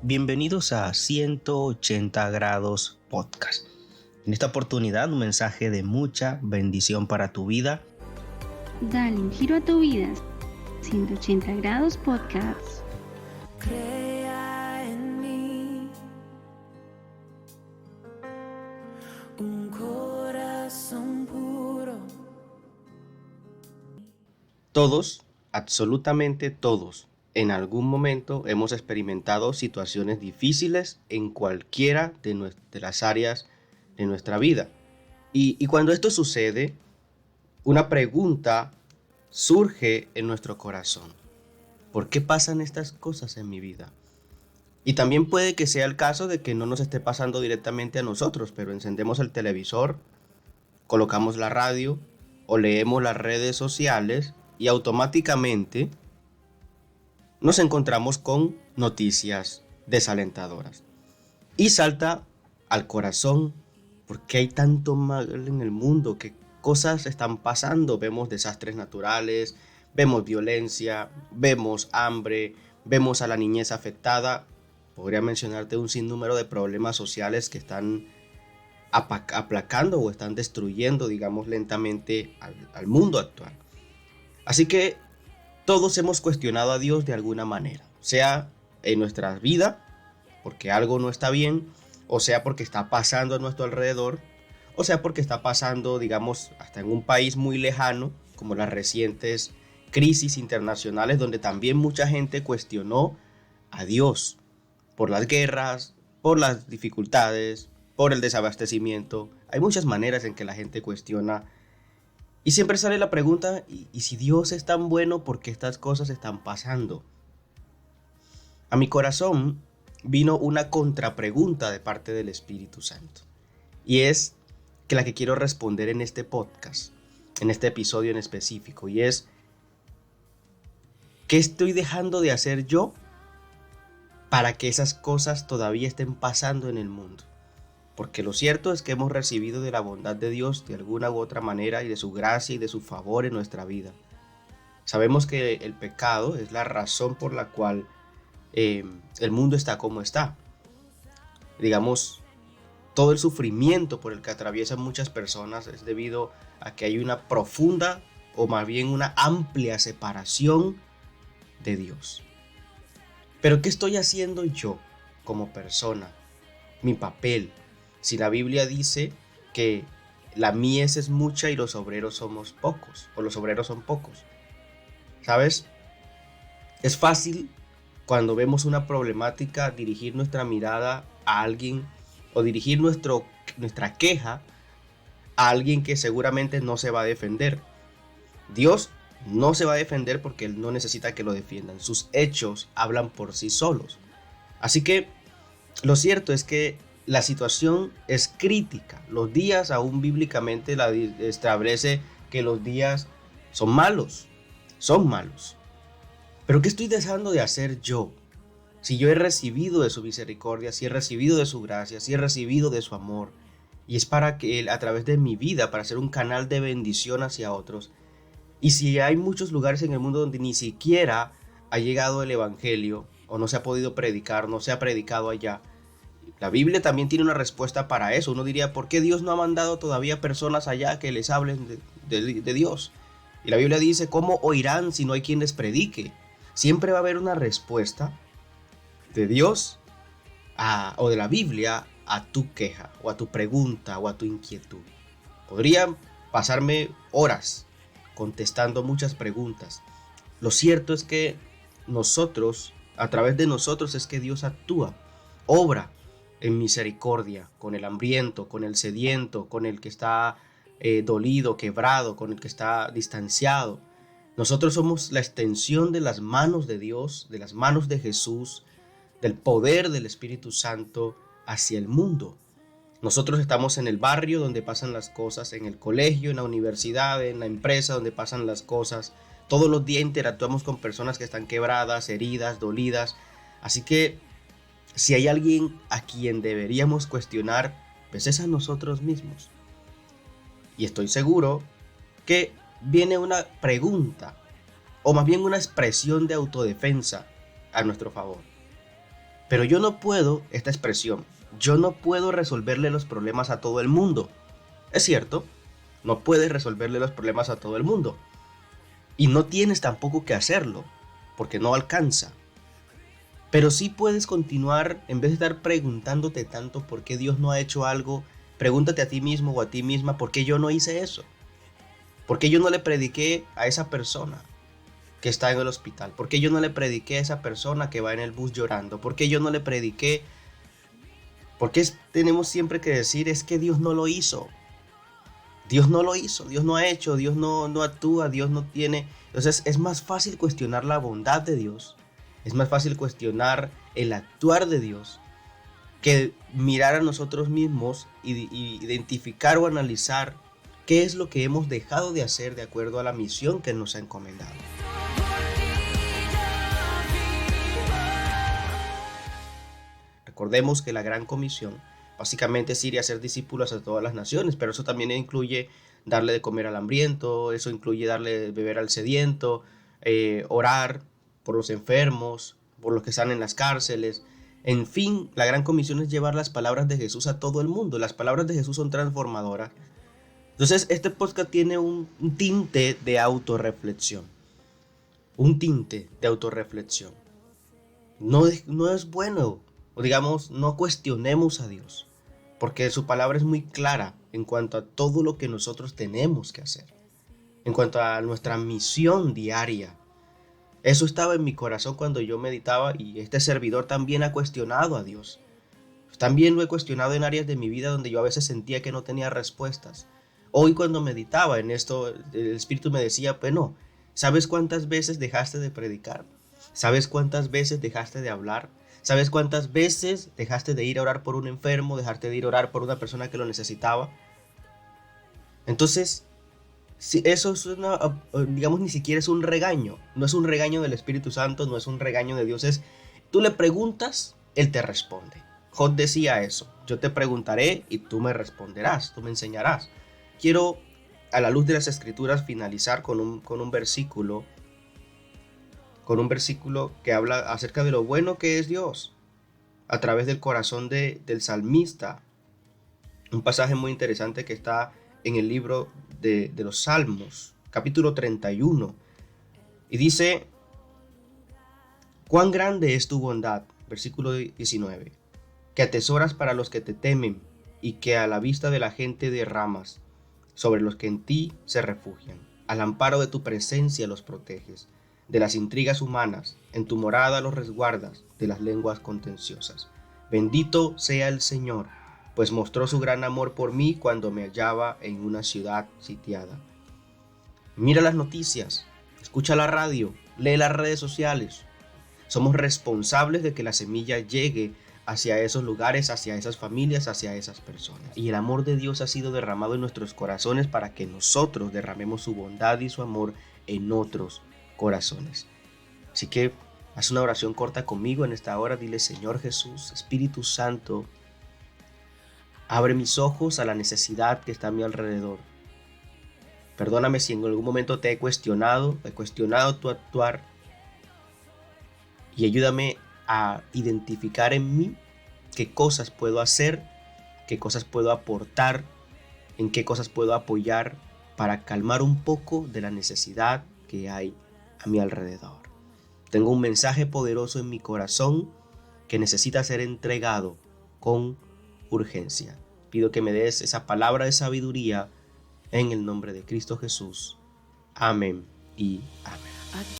Bienvenidos a 180 grados podcast. En esta oportunidad un mensaje de mucha bendición para tu vida. Dale un giro a tu vida. 180 grados podcast. Crea en mí un corazón puro. Todos, absolutamente todos, en algún momento hemos experimentado situaciones difíciles en cualquiera de las áreas de nuestra vida. Y cuando esto sucede, una pregunta surge en nuestro corazón. ¿Por qué pasan estas cosas en mi vida? Y también puede que sea el caso de que no nos esté pasando directamente a nosotros, pero encendemos el televisor, colocamos la radio o leemos las redes sociales y automáticamente nos encontramos con noticias desalentadoras. Y salta al corazón, ¿por qué hay tanto mal en el mundo? ¿Qué cosas están pasando? Vemos desastres naturales, vemos violencia, vemos hambre, vemos a la niñez afectada. Podría mencionarte un sinnúmero de problemas sociales que están aplacando o están destruyendo, digamos, lentamente al mundo actual. Así que todos hemos cuestionado a Dios de alguna manera, sea en nuestra vida, porque algo no está bien, o sea porque está pasando a nuestro alrededor, o sea porque está pasando, digamos, hasta en un país muy lejano, como las recientes crisis internacionales, donde también mucha gente cuestionó a Dios por las guerras, por las dificultades, por el desabastecimiento. Hay muchas maneras en que la gente cuestiona. Y siempre sale la pregunta, ¿y si Dios es tan bueno, por qué estas cosas están pasando? A mi corazón vino una contrapregunta de parte del Espíritu Santo. Y es que la que quiero responder en este podcast, en este episodio en específico. Y es, ¿qué estoy dejando de hacer yo para que esas cosas todavía estén pasando en el mundo? Porque lo cierto es que hemos recibido de la bondad de Dios de alguna u otra manera y de su gracia y de su favor en nuestra vida. Sabemos que el pecado es la razón por la cual el mundo está como está. Digamos, todo el sufrimiento por el que atraviesan muchas personas es debido a que hay una profunda o más bien una amplia separación de Dios. Pero ¿qué estoy haciendo yo como persona? Mi papel. Si la Biblia dice que la mies es mucha y los obreros somos pocos, o los obreros son pocos. ¿Sabes? Es fácil cuando vemos una problemática dirigir nuestra mirada a alguien o dirigir nuestra queja a alguien que seguramente no se va a defender. Dios no se va a defender porque Él no necesita que lo defiendan. Sus hechos hablan por sí solos. Así que lo cierto es que la situación es crítica. Los días, aún bíblicamente establece que los días son malos. Son malos. Pero ¿qué estoy dejando de hacer yo? Si yo he recibido de su misericordia, si he recibido de su gracia, si he recibido de su amor. Y es para que Él, a través de mi vida, para ser un canal de bendición hacia otros. Y si hay muchos lugares en el mundo donde ni siquiera ha llegado el evangelio, o no se ha podido predicar, no se ha predicado allá, la Biblia también tiene una respuesta para eso. Uno diría, ¿por qué Dios no ha mandado todavía personas allá que les hablen de Dios? Y la Biblia dice, ¿cómo oirán si no hay quien les predique? Siempre va a haber una respuesta de Dios o de la Biblia a tu queja, o a tu pregunta, o a tu inquietud. Podría pasarme horas contestando muchas preguntas. Lo cierto es que nosotros, a través de nosotros es que Dios actúa, obra en misericordia, con el hambriento, con el sediento, con el que está dolido, quebrado, con el que está distanciado. Nosotros somos la extensión de las manos de Dios, de las manos de Jesús, del poder del Espíritu Santo hacia el mundo. Nosotros estamos en el barrio donde pasan las cosas, en el colegio, en la universidad, en la empresa donde pasan las cosas. Todos los días interactuamos con personas que están quebradas, heridas, dolidas. Así que si hay alguien a quien deberíamos cuestionar, pues es a nosotros mismos. Y estoy seguro que viene una pregunta, o más bien una expresión de autodefensa a nuestro favor. Pero yo no puedo, esta expresión, yo no puedo resolverle los problemas a todo el mundo. Es cierto, no puedes resolverle los problemas a todo el mundo. Y no tienes tampoco que hacerlo, porque no alcanza. Pero sí puedes continuar, en vez de estar preguntándote tanto por qué Dios no ha hecho algo, pregúntate a ti mismo o a ti misma por qué yo no hice eso. ¿Por qué yo no le prediqué a esa persona que está en el hospital? ¿Por qué yo no le prediqué a esa persona que va en el bus llorando? ¿Por qué yo no le prediqué? ¿Por qué tenemos siempre que decir es que Dios no lo hizo? Dios no lo hizo, Dios no ha hecho, Dios no actúa, Dios no tiene. Entonces es más fácil cuestionar la bondad de Dios, es más fácil cuestionar el actuar de Dios que mirar a nosotros mismos y identificar o analizar qué es lo que hemos dejado de hacer de acuerdo a la misión que nos ha encomendado. Recordemos que la Gran Comisión básicamente es ir y hacer discípulos a todas las naciones, pero eso también incluye darle de comer al hambriento, eso incluye darle de beber al sediento, orar por los enfermos, por los que están en las cárceles. En fin, la Gran Comisión es llevar las palabras de Jesús a todo el mundo. Las palabras de Jesús son transformadoras. Entonces, este podcast tiene un tinte de autorreflexión. Un tinte de autorreflexión. No es bueno, o digamos, no cuestionemos a Dios, porque su palabra es muy clara en cuanto a todo lo que nosotros tenemos que hacer, en cuanto a nuestra misión diaria. Eso estaba en mi corazón cuando yo meditaba, y este servidor también ha cuestionado a Dios. También lo he cuestionado en áreas de mi vida donde yo a veces sentía que no tenía respuestas. Hoy cuando meditaba en esto, el Espíritu me decía, bueno, ¿sabes cuántas veces dejaste de predicar? ¿Sabes cuántas veces dejaste de hablar? ¿Sabes cuántas veces dejaste de ir a orar por un enfermo, dejaste de ir a orar por una persona que lo necesitaba? Entonces, si eso es digamos, ni siquiera es un regaño. No es un regaño del Espíritu Santo, no es un regaño de Dios. Tú le preguntas, Él te responde. Job decía eso, yo te preguntaré y tú me responderás, tú me enseñarás. Quiero, a la luz de las Escrituras, finalizar con un versículo que habla acerca de lo bueno que es Dios, a través del corazón del salmista. Un pasaje muy interesante que está en el libro de los Salmos, capítulo 31. Y dice, cuán grande es tu bondad, versículo 19, que atesoras para los que te temen y que a la vista de la gente derramas sobre los que en ti se refugian. Al amparo de tu presencia los proteges, de las intrigas humanas, en tu morada los resguardas de las lenguas contenciosas. Bendito sea el Señor, pues mostró su gran amor por mí cuando me hallaba en una ciudad sitiada. Mira las noticias, escucha la radio, lee las redes sociales. Somos responsables de que la semilla llegue hacia esos lugares, hacia esas familias, hacia esas personas. Y el amor de Dios ha sido derramado en nuestros corazones para que nosotros derramemos su bondad y su amor en otros corazones. Así que haz una oración corta conmigo en esta hora. Dile, Señor Jesús, Espíritu Santo, abre mis ojos a la necesidad que está a mi alrededor. Perdóname si en algún momento te he cuestionado tu actuar, y ayúdame a identificar en mí qué cosas puedo hacer, qué cosas puedo aportar, en qué cosas puedo apoyar para calmar un poco de la necesidad que hay a mi alrededor. Tengo un mensaje poderoso en mi corazón que necesita ser entregado con urgencia. Pido que me des esa palabra de sabiduría en el nombre de Cristo Jesús. Amén y amén.